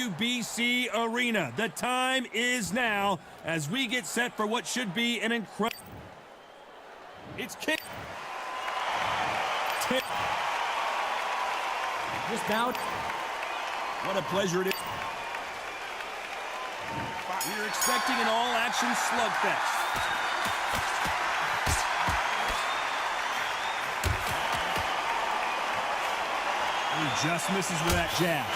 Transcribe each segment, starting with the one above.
UBC Arena. The time is now as we get set for what should be an incredible... It's kicked. This bout. What a pleasure it is. We're expecting an all-action slugfest. He just misses with that jab.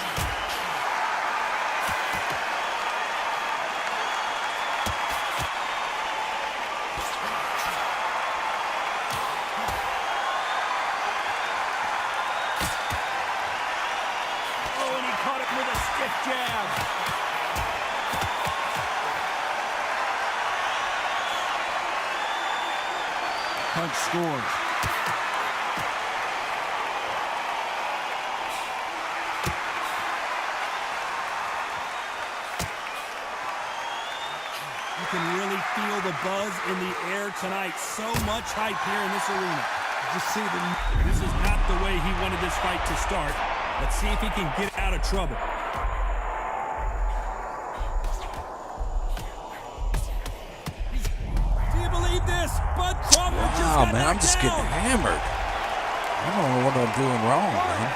Oh, and he caught it with a stiff jab. Punch scores. You can really feel the buzz in the air tonight. So much hype here in this arena. Just see this is not the way he wanted this fight to start. Let's see if he can get out of trouble. Do you believe this? Bud Crawford just got man, I'm just knocked getting down. hammered. I don't know what I'm doing wrong, man.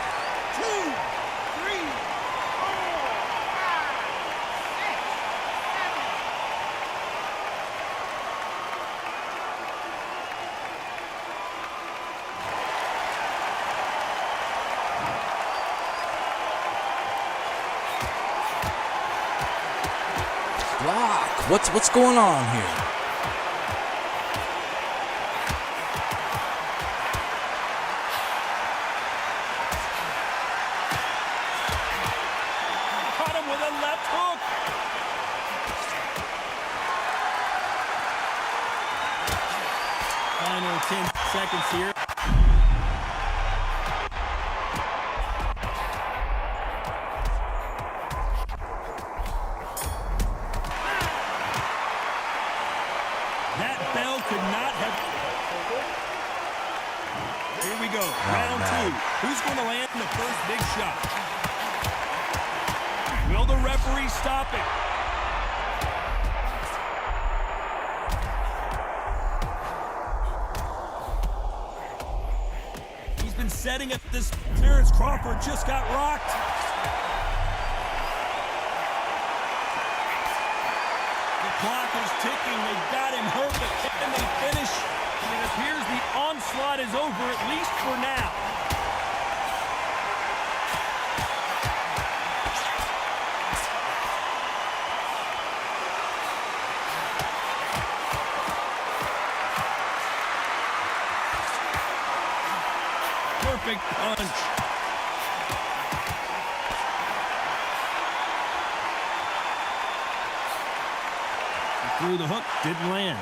2, 3, 4, 5, 6, 7. Block. What's going on here? Caught him with a left hook. Final 10 seconds here. That bell could not have... Here we go. Round 2. Who's going to land the first big shot? Will the referee stop it? He's been setting up this. Terrence Crawford just got rocked. The clock is ticking. They got him hurt, but can they finish? It appears the onslaught is over, at least for now. Perfect punch. He threw the hook, didn't land.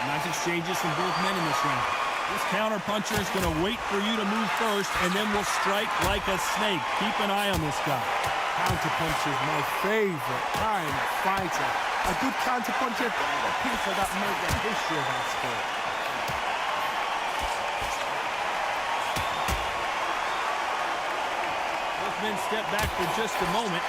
Nice exchanges from both men in this round. This counter-puncher is going to wait for you to move first, and then will strike like a snake. Keep an eye on this guy. Counterpuncher is my favorite kind of fighter. A good counterpuncher, the people that make the history of that sport. Both men step back for just a moment.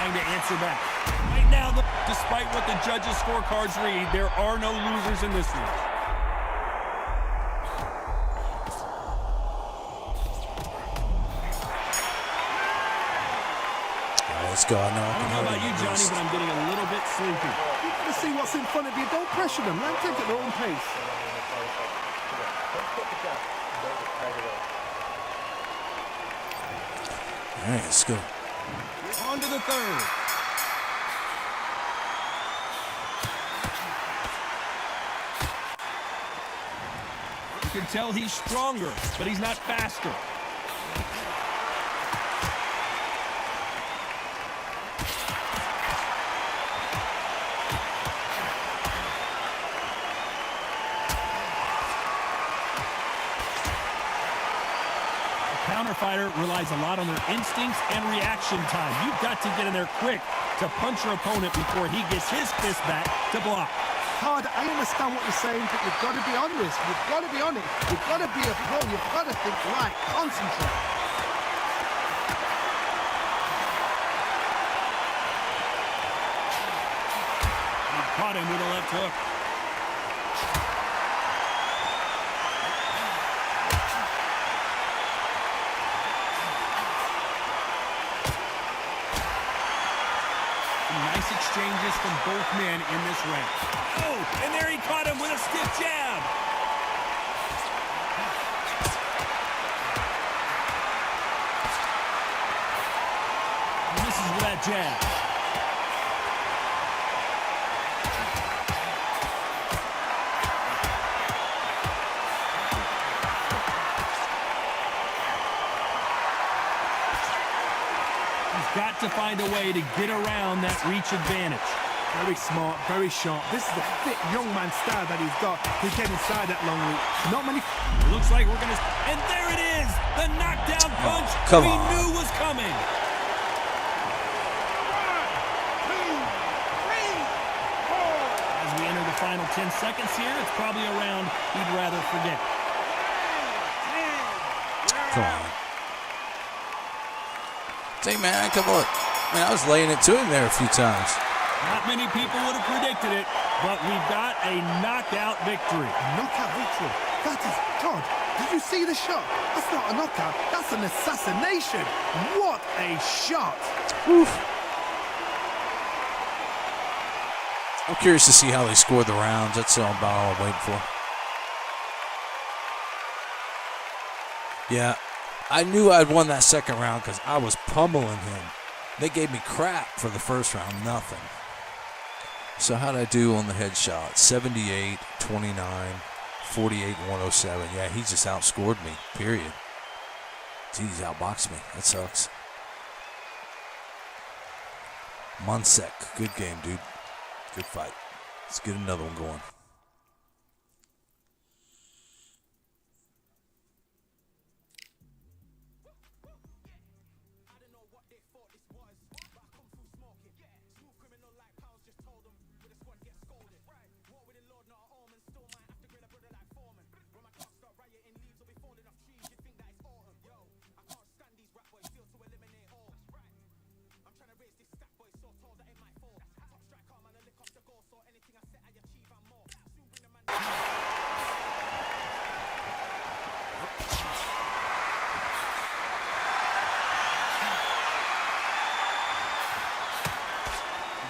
Trying to answer back. Right now, despite what the judges' scorecards read, there are no losers in this one. Let's go. I know. I don't know about you, Johnny, but I'm getting a little bit sleepy. You gotta see what's in front of you. Don't pressure them. Let them take it at their own pace. All right, let's go. On to the third. You can tell he's stronger, but he's not faster. fighter relies a lot on their instincts and reaction time. You've got to get in there quick to punch your opponent before he gets his fist back to block. Todd, I understand what you're saying, but you've got to be on this. You've got to be on it. You've got to be a pro. You've got to think right. Concentrate. He caught him with a left hook. Nice exchanges from both men in this round. Oh, and there he caught him with a stiff jab. And this is with that jab. Got to find a way to get around that reach advantage. Very smart, very sharp. This is the fit young man style that he's got to get inside that long reach. Not many. Looks like we're going to... And there it is! The knockdown punch come we on. knew was coming. 1, 2, 3, 4. As we enter the final 10 seconds here, it's probably a round he'd rather forget. Come on. Say, man, come on. Man, I was laying it to him there a few times. Not many people would have predicted it, but we've got a knockout victory. Knockout victory. That is, Todd, did you see the shot? That's not a knockout. That's an assassination. What a shot. Oof. I'm curious to see how they score the rounds. That's about all I'm waiting for. Yeah. I knew I'd won that second round because I was pummeling him. They gave me crap for the first round, nothing. So how'd I do on the headshot? 78, 29, 48, 107. Yeah, he just outscored me, period. Gee, he's outboxed me. That sucks. Munsek, good game, dude. Good fight. Let's get another one going.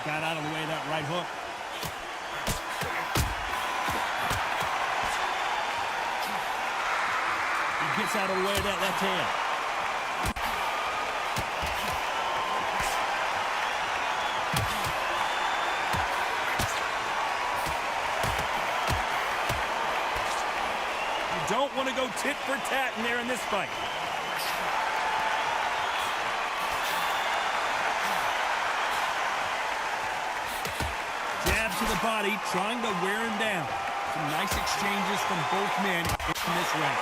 Got out of the way of that right hook. He gets out of the way of that left hand. You don't want to go tit for tat in there in this fight. To the body, trying to wear him down. Some nice exchanges from both men in this round.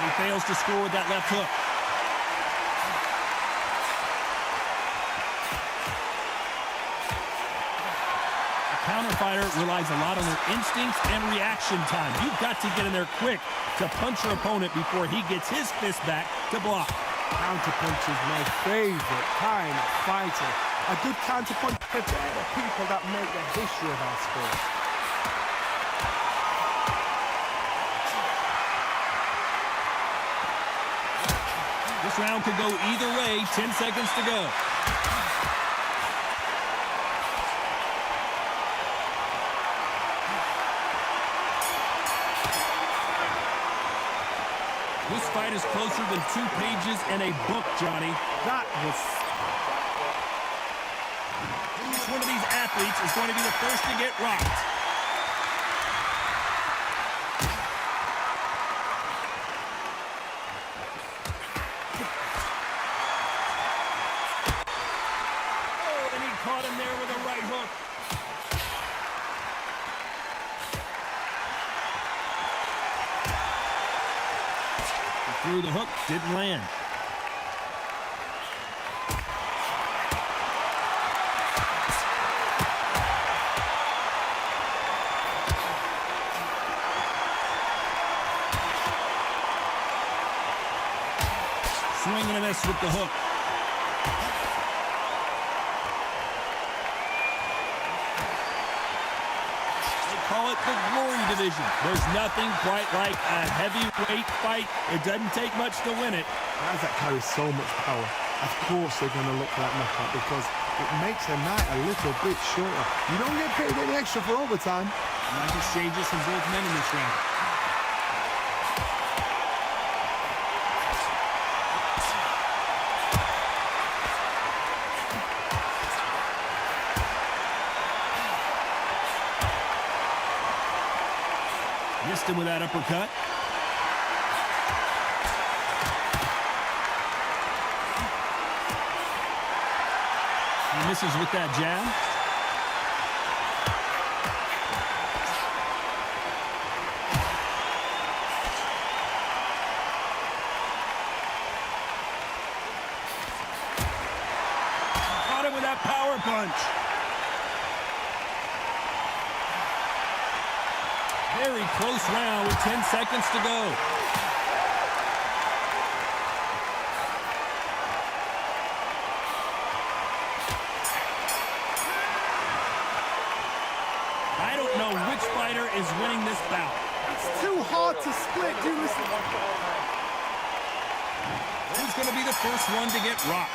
He fails to score with that left hook. Counter fighter relies a lot on their instincts and reaction time. You've got to get in there quick to punch your opponent before he gets his fist back to block. Counter punch is my favorite kind of fighter. A good counter punch. They're the people that make the history of our sport. This round could go either way. 10 seconds to go. This fight is closer than 2 pages in a book, Johnny. That was... Each one of these athletes is going to be the first to get rocked. Through the hook, didn't land. Swing and a miss with the hook. Call it the glory division. There's nothing quite like a heavyweight fight. It doesn't take much to win it. Guys that carry so much power, of course they're going to look for that knockout because it makes a night a little bit shorter. You don't get paid any extra for overtime. Nice exchanges from both men in this round. Missed him with that uppercut. He misses with that jab. Caught him with that power punch. Very close round with 10 seconds to go. I don't know which fighter is winning this bout. It's too hard to split. Do listen. Who's going to be the first one to get rocked?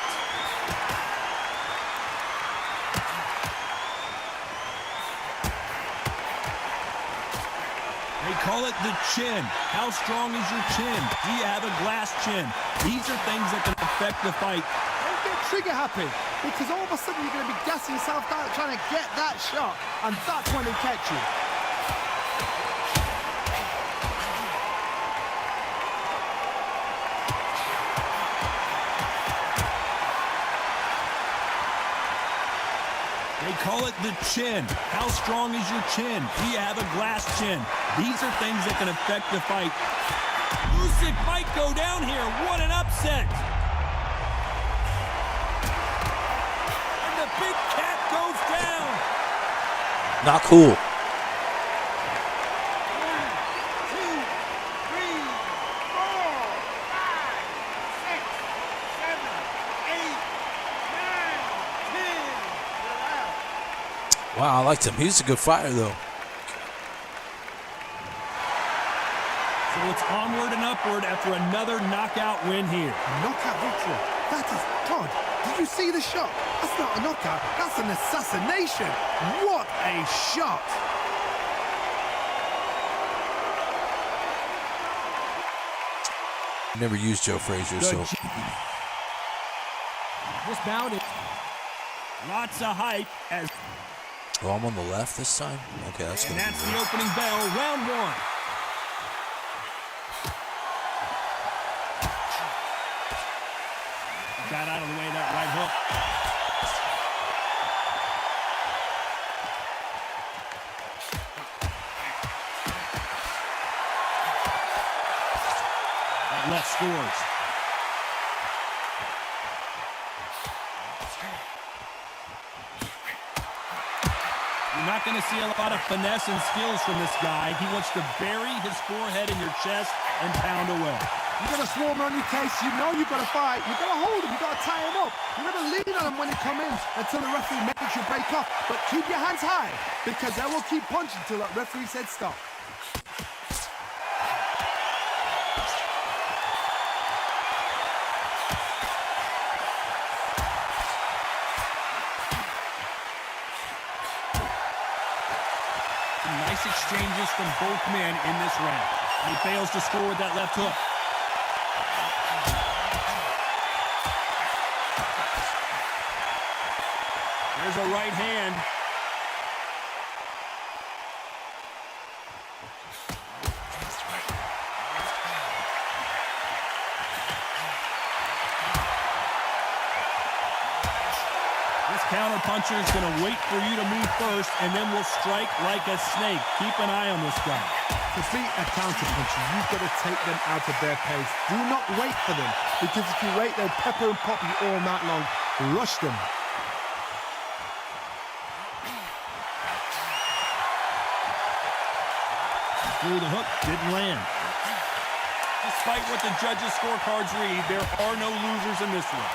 They call it the chin. How strong is your chin? Do you have a glass chin? These are things that can affect the fight. Don't get trigger happy because all of a sudden you're going to be gassing yourself out trying to get that shot, and that's when they catch you. They call it the chin. How strong is your chin? Do you have a glass chin? These are things that can affect the fight. Usyk might go down here. What an upset. And the big cat goes down. Not cool. 1, 2, 3, 4, 5, 6, 7, 8, 9, 10. Wow, I liked him. He's a good fighter, though. So it's onward and upward after another knockout win here. Knockout victory. That is God. Did you see the shot? That's not a knockout. That's an assassination. What a shot. Never used Joe Frazier, so. This bout is lots of hype as. Oh, I'm on the left this time? Okay, that's And going to that's be the good. opening bell, round one. Got out of the way of that right hook. That left scores. You're not going to see a lot of finesse and skills from this guy. He wants to bury his forehead in your chest and pound away. You got to swarm on your case. You know you got to fight. You got to hold him. You got to tie him up. You got to lean on him when he come in until the referee makes you break off. But keep your hands high because they will keep punching until that referee said stop. Nice exchanges from both men in this round. He fails to score with that left hook. There's a right hand. This counter puncher is going to wait for you to move first, and then will strike like a snake. Keep an eye on this guy. To beat a counter-puncher, you've got to take them out of their pace. Do not wait for them, because if you wait, they'll pepper and pop you all night long. Rush them. Through the hook, didn't land. Despite what the judges' scorecards read, there are no losers in this one.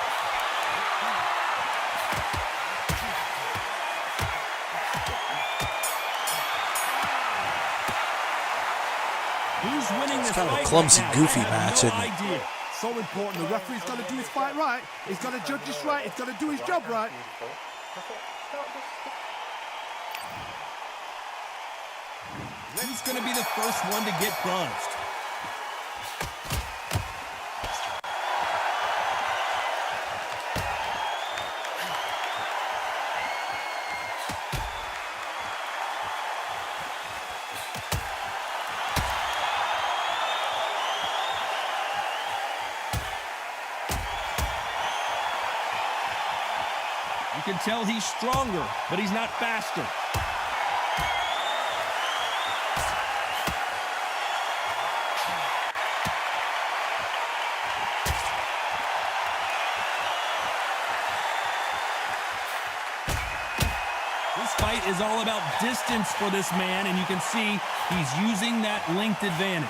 Who's winning this kind of fight a clumsy, right now? goofy I have match, no isn't it? idea. So important. The referee's got to do his fight right. He's got to judge this right. He's got to do his job right. Who's going to be the first one to get buzzed? You can tell he's stronger, but he's not faster. This fight is all about distance for this man, and you can see he's using that length advantage.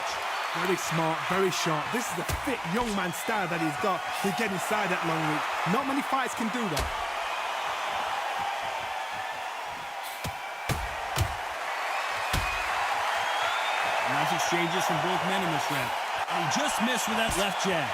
Very smart, very sharp. This is a fit young man style that he's got to get inside that long reach. Not many fights can do that. Nice exchanges from both men in this round. And he just missed with that left jab.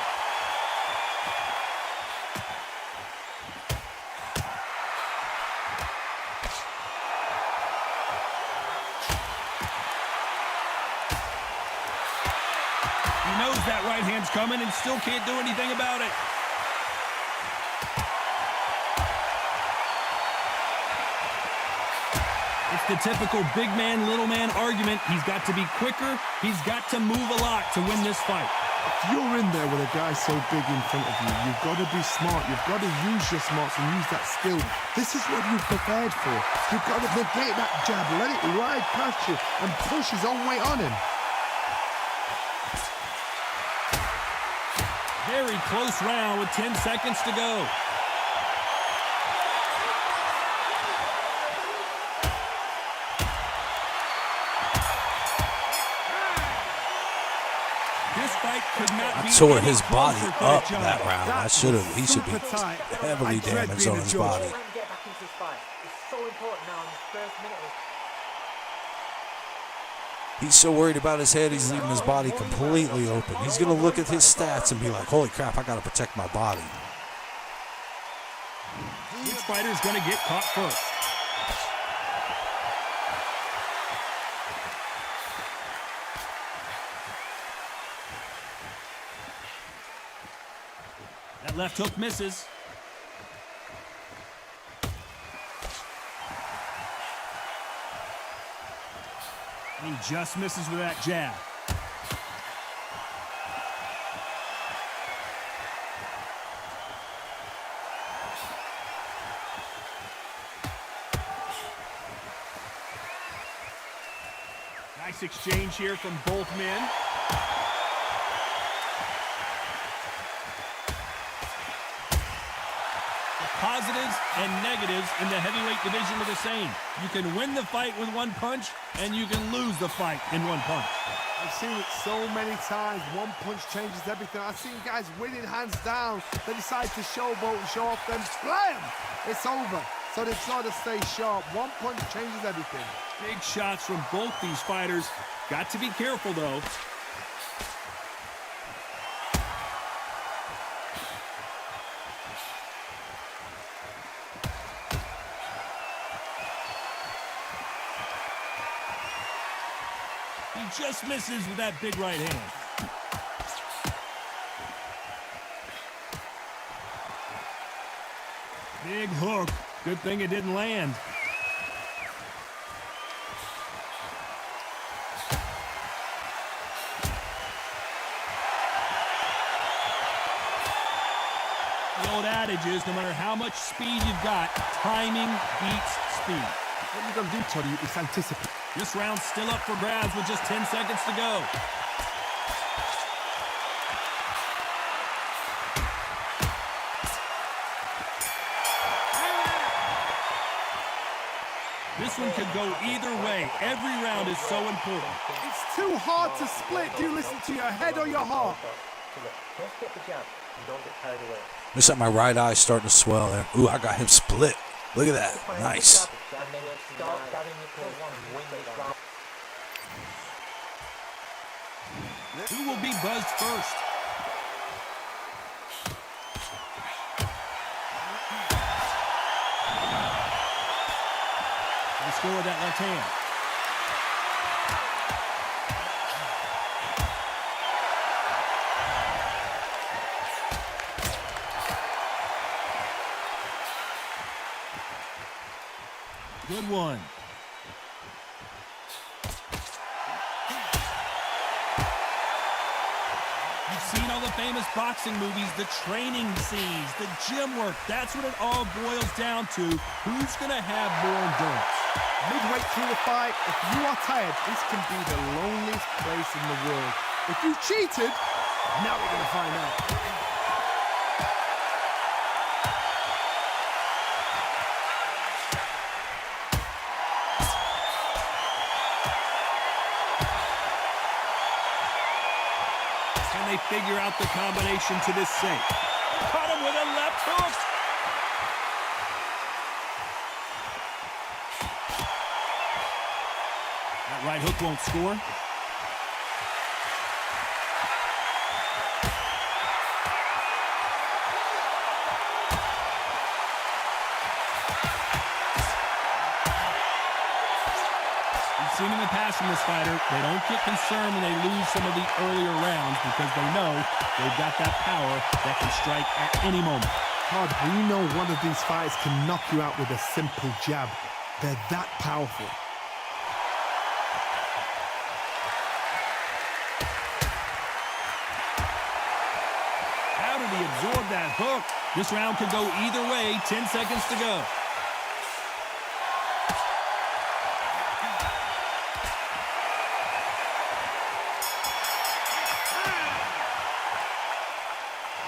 He knows that right hand's coming and still can't do anything about it. It's the typical big man, little man argument. He's got to be quicker. He's got to move a lot to win this fight. If you're in there with a guy so big in front of you, you've got to be smart. You've got to use your smarts and use that skill. This is what you've prepared for. You've got to negate that jab, let it ride past you, and push his own weight on him. Very close round with 10 seconds to go. This fight could not be Tore any his body closer for up John. that round. He should be heavily damaged on his body. Trying to get back into this fight. It's so important now in the first minute. He's so worried about his head, he's leaving his body completely open. He's going to look at his stats and be like, holy crap, I got to protect my body. Which fighter's going to get caught first? That left hook misses. And he just misses with that jab. Nice exchange here from both men. Positives and negatives in the heavyweight division are the same. You can win the fight with one punch, and you can lose the fight in one punch. I've seen it so many times. One punch changes everything. I've seen guys winning hands down. They decide to showboat and show off them. Blam! It's over. So they try to stay sharp. One punch changes everything. Big shots from both these fighters. Got to be careful, though. He just misses with that big right hand. Big hook. Good thing it didn't land. The old adage is no matter how much speed you've got, timing beats speed. What you're going to do, Toddy, is anticipate. This round's still up for grabs with just 10 seconds to go. This one could go either way. Every round is so important. It's too hard to split. Do you listen to your head or your heart? Just get the jab and don't get carried away. Looks like my right eye starting to swell there. Ooh, I got him split. Look at that. Nice. And then start grabbing your pull one wing this round. Who will be buzzed first? The score of that left hand. Good one. You've seen all the famous boxing movies, the training scenes, the gym work. That's what it all boils down to. Who's going to have more endurance? Midway through the fight, if you are tired, this can be the loneliest place in the world. If you cheated, now we're going to find out. Can they figure out the combination to this sink? Caught him with a left hook. That right hook won't score. We've seen in the past from this fighter, they don't get concerned when they lose some of the earlier rounds because they know they've got that power that can strike at any moment. Todd, we know one of these fighters can knock you out with a simple jab. They're that powerful. How did he absorb that hook? This round could go either way. 10 seconds to go.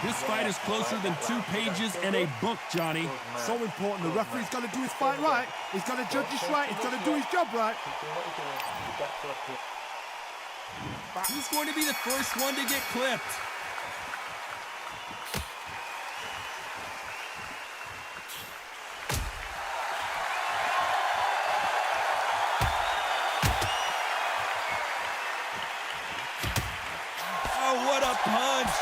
This fight is closer than 2 pages in a book, Johnny. So important. The referee's got to do his fight right. He's got to judge this right. He's got to do his job right. Who's going to be the first one to get clipped? Oh, what a punch!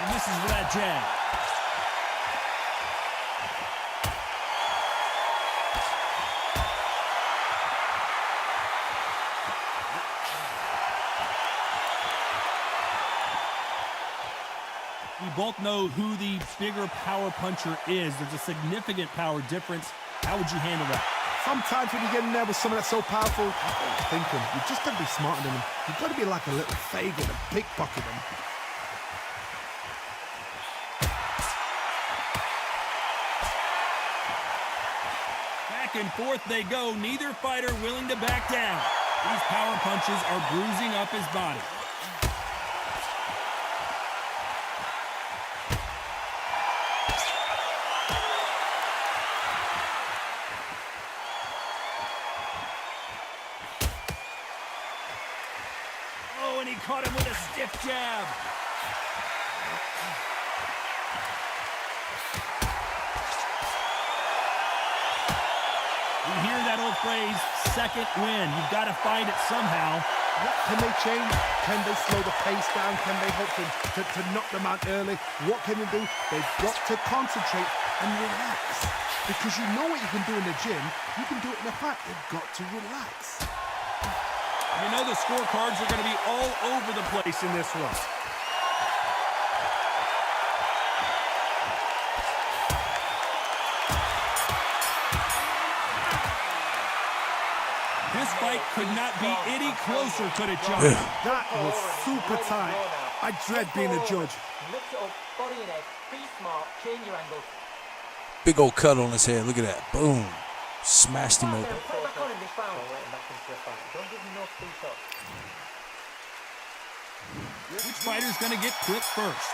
And this is for that jab. We both know who the bigger power puncher is. There's a significant power difference. How would you handle that? Sometimes when you get in there with someone that's so powerful, you don't think him. You just got to be smarter than him. You've got to be like a little Fagin and pickpocket him. Back and forth they go. Neither fighter willing to back down. These power punches are bruising up his body. Oh, and he caught him with a stiff jab. We hear that old phrase, second win. You've got to find it somehow. What can they change? Can they slow the pace down? Can they hope to knock them out early? What can they do? They've got to concentrate and relax. Because you know what you can do in the gym. You can do it in the fight. They've got to relax. You know the scorecards are going to be all over the place in this one. This fight could not be any closer, could it, John? That was super tight. I dread being a judge. Mix it up, body and head, be smart, change your angles. Big old cut on his head. Look at that. Boom. Smashed him Put open. it back on in this round. Don't let him back into the fight. Don't give him no speed shots. Which fighter's going to get clipped first?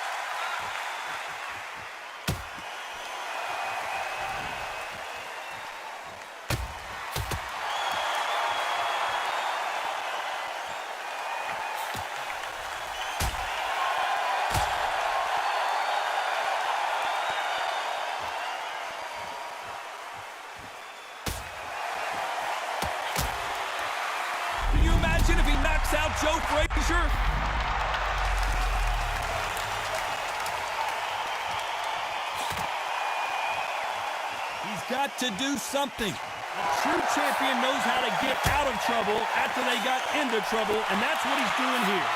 Can you imagine if he knocks out Joe Frazier? He's got to do something. A true champion knows how to get out of trouble after they got into trouble, and that's what he's doing here.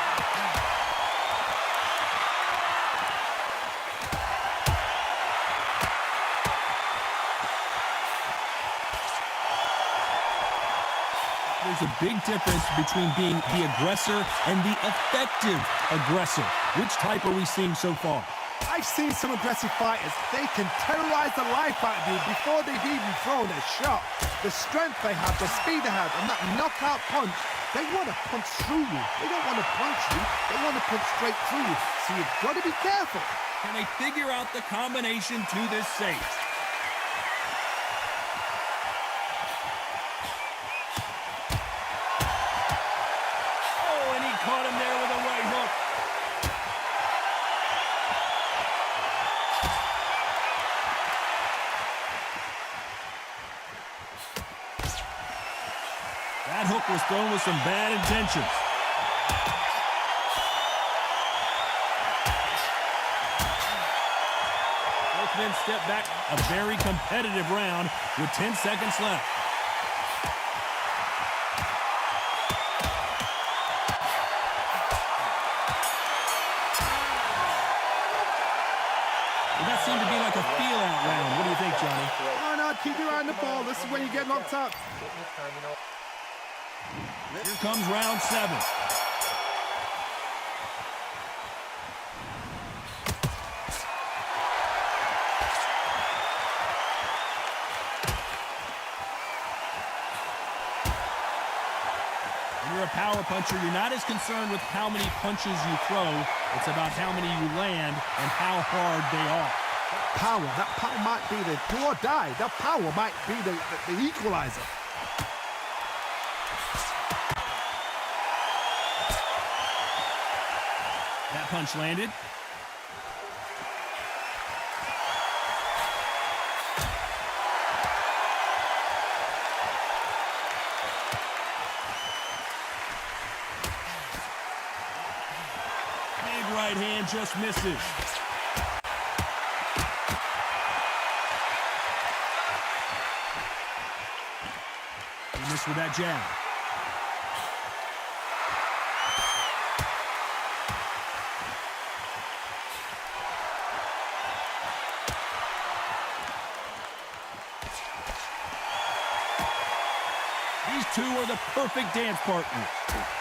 There's a big difference between being the aggressor and the effective aggressor. Which type are we seeing so far? I've seen some aggressive fighters. They can terrorize the life out of you before they've even thrown a shot. The strength they have, the speed they have, and that knockout punch, they want to punch through you. They don't want to punch you. They want to punch straight through you. So you've got to be careful. Can they figure out the combination to this stage? Oh, and he caught him there with a right hook. That hook was thrown with some bad intentions. Both men step back. A very competitive round with 10 seconds left. Well, that seemed to be like a feel-out round. What do you think, Johnny? No, keep your eye on the ball. This is when you get knocked out. Here comes round 7. When you're a power puncher, you're not as concerned with how many punches you throw. It's about how many you land and how hard they are. That power might be the do or die. That power might be the equalizer. That punch landed. Big right hand just misses. He missed with that jab. These two are the perfect dance partners.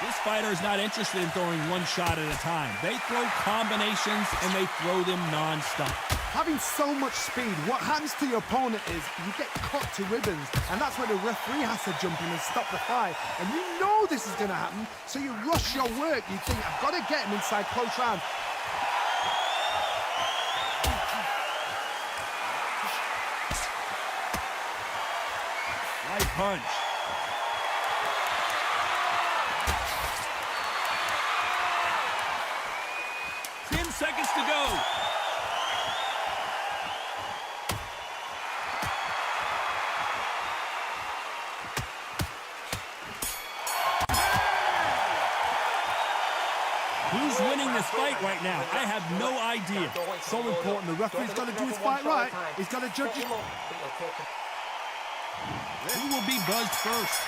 This fighter is not interested in throwing one shot at a time. They throw combinations and they throw them non-stop. Having so much speed, what happens to your opponent is you get cut to ribbons, and that's where the referee has to jump in and stop the fight. And you know this is going to happen, so you rush your work. You think, I've got to get him inside close round. Right punch. Seconds to go. Who's winning this fight right now? I have no idea. So important. The referee's got to do his fight right. He's got to judge it. Who will be buzzed first?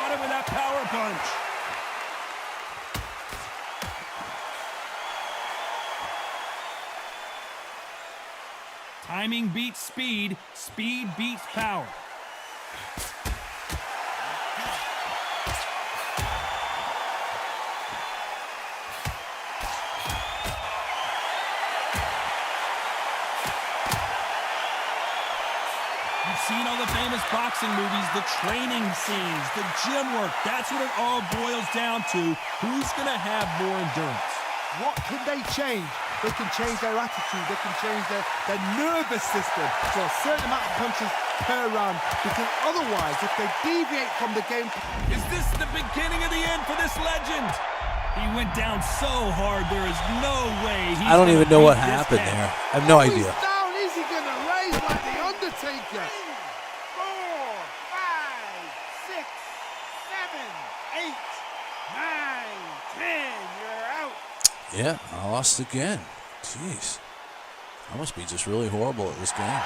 With that power punch. Timing beats speed. Speed beats power. You've seen all the famous boxing movies, the training scenes, the gym work. That's what it all boils down to. Who's going to have more endurance? What can they change? They can change their attitude. They can change their nervous system for a certain amount of punches per round. Because otherwise, if they deviate from the game... Is this the beginning of the end for this legend? He went down so hard, there is no way he's I don't even know what beat this happened cat. there. I have no idea. He's down. Is he going to raise like the Undertaker? 4, 5, 6, 7, 8, 9, 10. You're out. Yeah, I lost again. Jeez. I must be just really horrible at this game.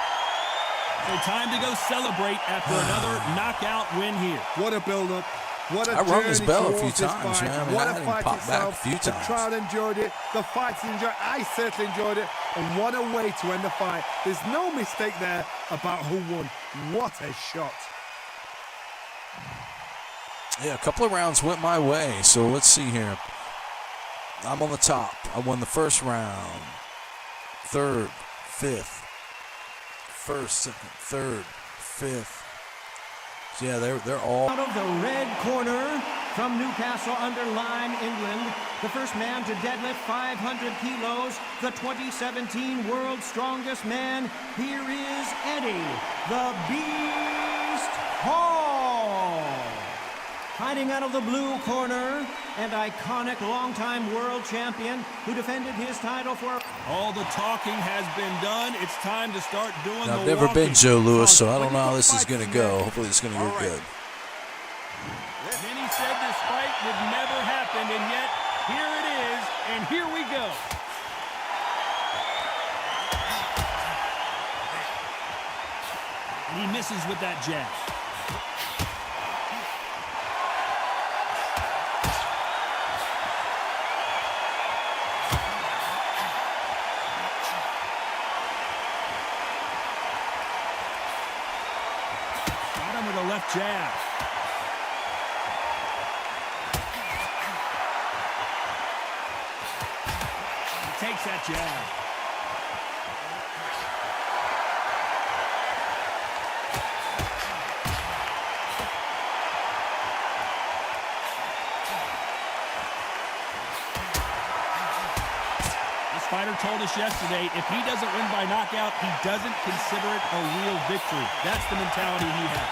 So time to go celebrate after another knockout win here. What a build-up. What a I rung this journey bell a towards few this times, fight. man. I mean, What I a had him fight pop back a itself. few The times. crowd enjoyed it. The fighters enjoyed it. I certainly enjoyed it. And what a way to end the fight. There's no mistake there about who won. What a shot. Yeah, a couple of rounds went my way, so let's see here. I'm on the top. I won the first round. Third, fifth. First, second, third, fifth. So yeah, they're all... Out of the red corner from Newcastle under Lyme, England, the first man to deadlift 500 kilos, the 2017 World's Strongest Man. Here is Eddie, the Beast Hall. Hiding out of the blue corner, an iconic longtime world champion who defended his title for... All the talking has been done. It's time to start doing the I've never walking. been Joe Louis, so I don't know how this is going to go. Hopefully it's going to go good. Many said this fight would never happen, and yet here it is, and here we go. And he misses with that jab. Got him with a left jab. He takes that jab. This fighter told us yesterday, if he doesn't win by knockout, he doesn't consider it a real victory. That's the mentality he has.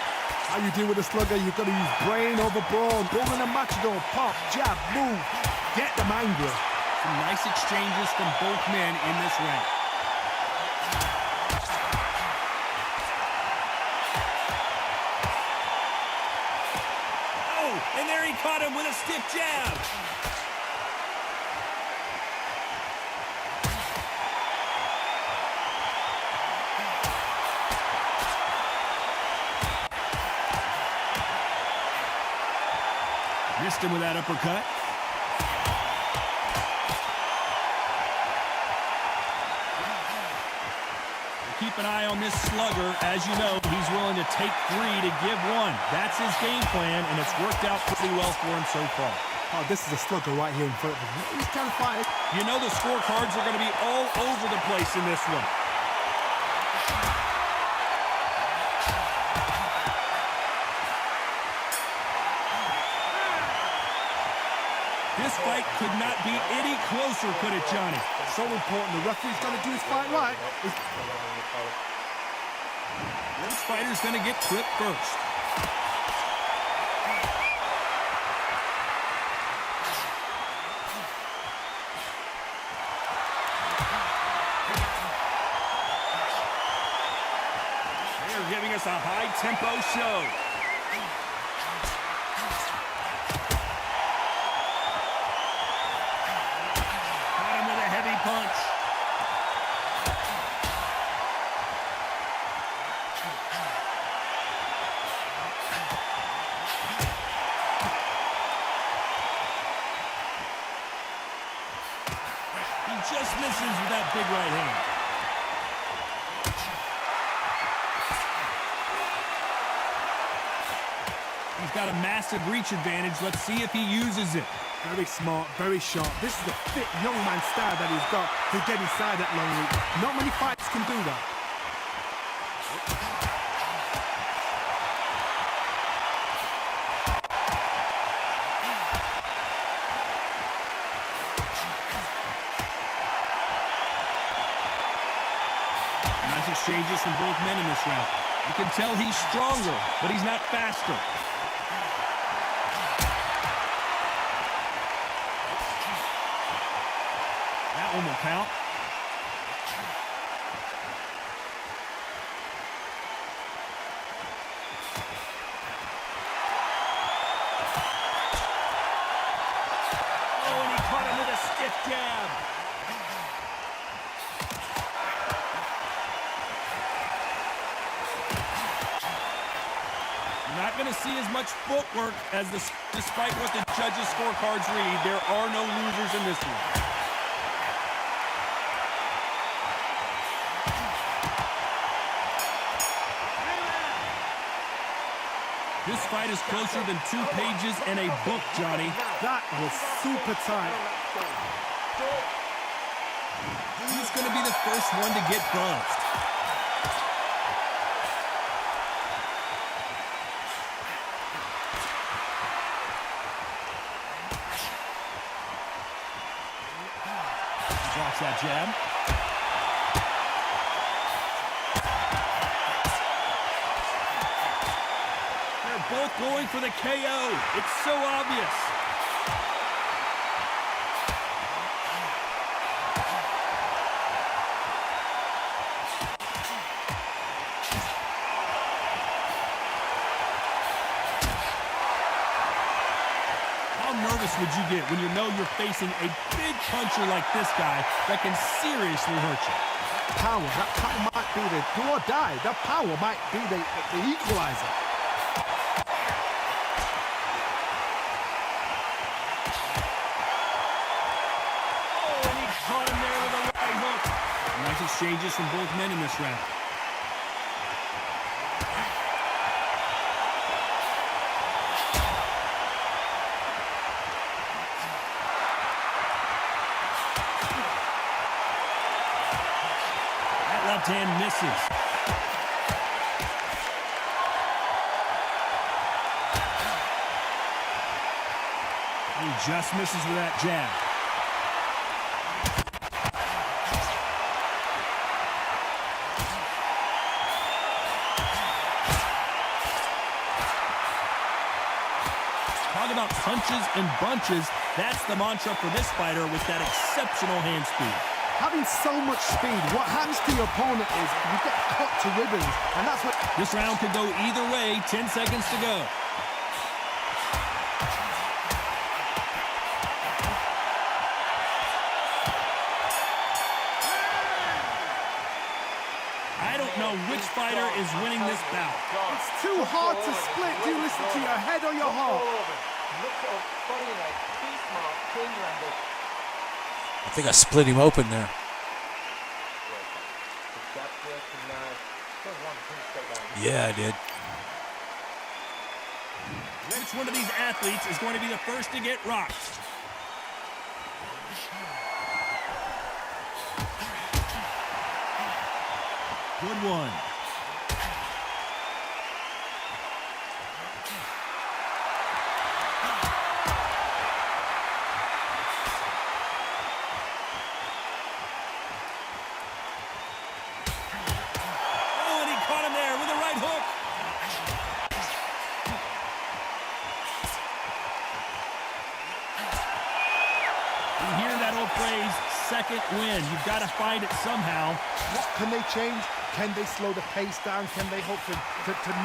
How you deal with a slugger? You've got to use brain over brawn. Go in a matchdoor. Pop, jab, move. Get them angry. Some nice exchanges from both men in this round. Oh, and there he caught him with a stiff jab. Missed him with that uppercut. Keep an eye on this slugger. As you know, he's willing to take 3 to give 1. That's his game plan, and it's worked out pretty well for him so far. Oh, this is a slugger right here in front of him. He's kind of fighting. You know the scorecards are going to be all over the place in this one. This fight could not be any closer, could it, Johnny? So important. The referee's got to do his fight right. Which fighter's going to get clipped first? They're giving us a high-tempo show. Punch. He just misses with that big right hand. He's got a massive reach advantage. Let's see if he uses it. Very smart, very sharp. This is the fit young man style that he's got to get inside that long reach. Not many fighters can do that. Nice exchanges from both men in this round. You can tell he's stronger, but he's not faster. That one will count. Oh, and he caught him with a stiff jab. You're not going to see as much footwork as this, despite what the judges' scorecards read. There are no losers in this one. This fight is closer than 2 pages in a book, Johnny. That was super tight. Who's going to be the first one to get buzzed? Drops that jab. Both going for the KO. It's so obvious. How nervous would you get when you know you're facing a big puncher like this guy that can seriously hurt you? Power, that power might be the do or die. That power might be the equalizer. Nice exchanges from both men in this round. That left hand misses. He just misses with that jab. Talk about punches and bunches. That's the mantra for this fighter with that exceptional hand speed. Having so much speed, what happens to your opponent is you get cut to ribbons, and that's what... This round could go either way. 10 seconds to go. I don't know which fighter is winning this bout. It's too hard to split. Do you listen to your head or your heart? I think I split him open there. Yeah, I did. Which one of these athletes is going to be the first to get rocked? Good one. Second win. You've got to find it somehow. What can they change? Can they slow the pace down? Can they hope to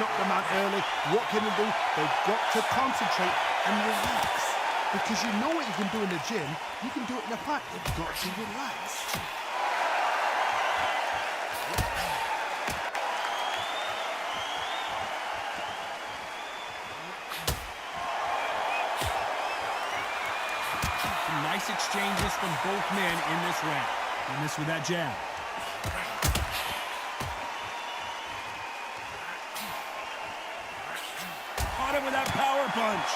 knock them out early? What can they do? They've got to concentrate and relax. Because you know what you can do in the gym, you can do it in the fight. You've got to relax. Nice exchanges from both men in this round. And this with that jab. Caught him with that power punch.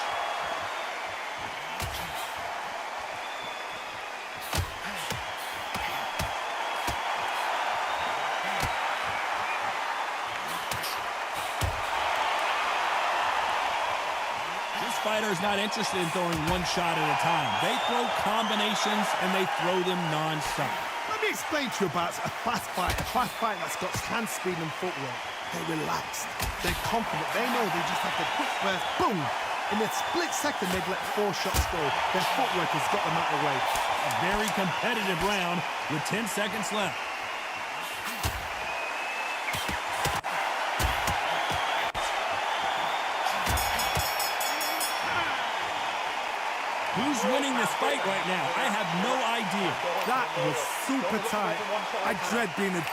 This fighter is not interested in throwing one shot at a time. They throw combinations and they throw them non-stop. Let me explain to you about a fast fight that's got hand speed and footwork. They're relaxed, they're confident, they know they just have to quick burst, boom! In a split second, they've let 4 shots go. Their footwork has got them out of the way. A very competitive round with 10 seconds left. Who's winning this fight right now? I have no idea. That was super tight. I dread being a...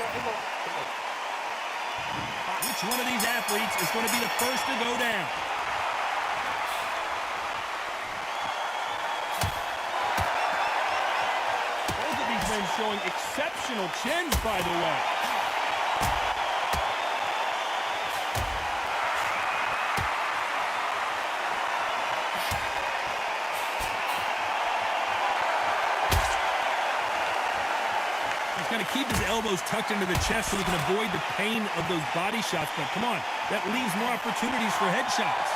Which one of these athletes is going to be the first to go down? Both of these men showing exceptional chins, by the way. He's going to keep his elbows tucked into the chest so he can avoid the pain of those body shots. But come on, that leaves more opportunities for headshots.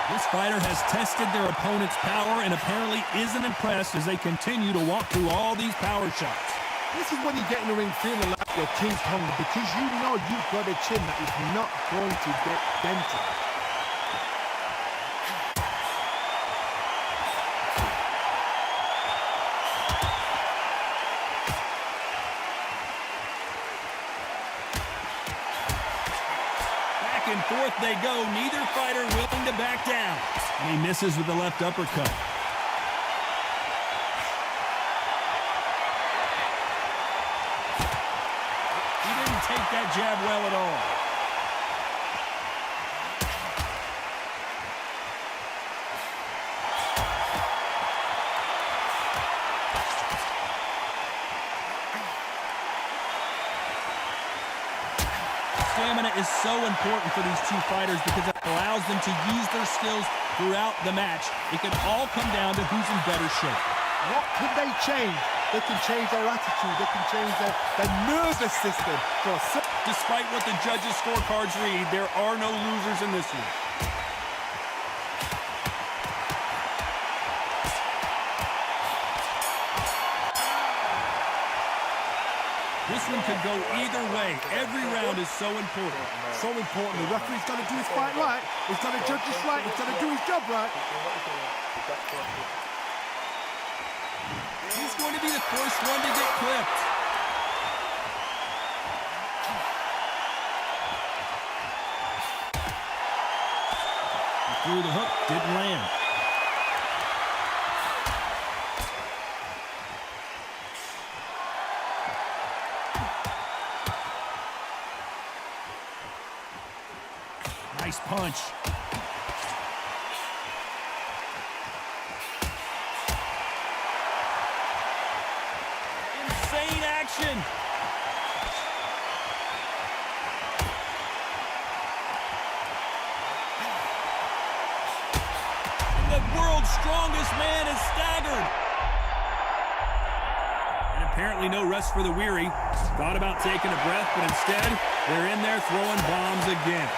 This fighter has tested their opponent's power and apparently isn't impressed as they continue to walk through all these power shots. This is when you get in the ring feeling like you're King Kong because you know you've got a chin that is not going to get dented. And forth they go, neither fighter willing to back down. And he misses with the left uppercut. He didn't take that jab well at all. Stamina is so important for these two fighters because it allows them to use their skills throughout the match. It can all come down to who's in better shape. What can they change? They can change their attitude. They can change their nervous system. Despite what the judges' scorecards read, there are no losers in this one. This one could go either way. Every round is so important. So important. The referee's got to do his fight right. He's got to judge this right. He's got to do his job right. He's going to be the first one to get clipped. He threw the hook, didn't land. Nice punch. Insane action. And the world's strongest man is staggered. And apparently no rest for the weary. Thought about taking a breath, but instead, they're in there throwing bombs again.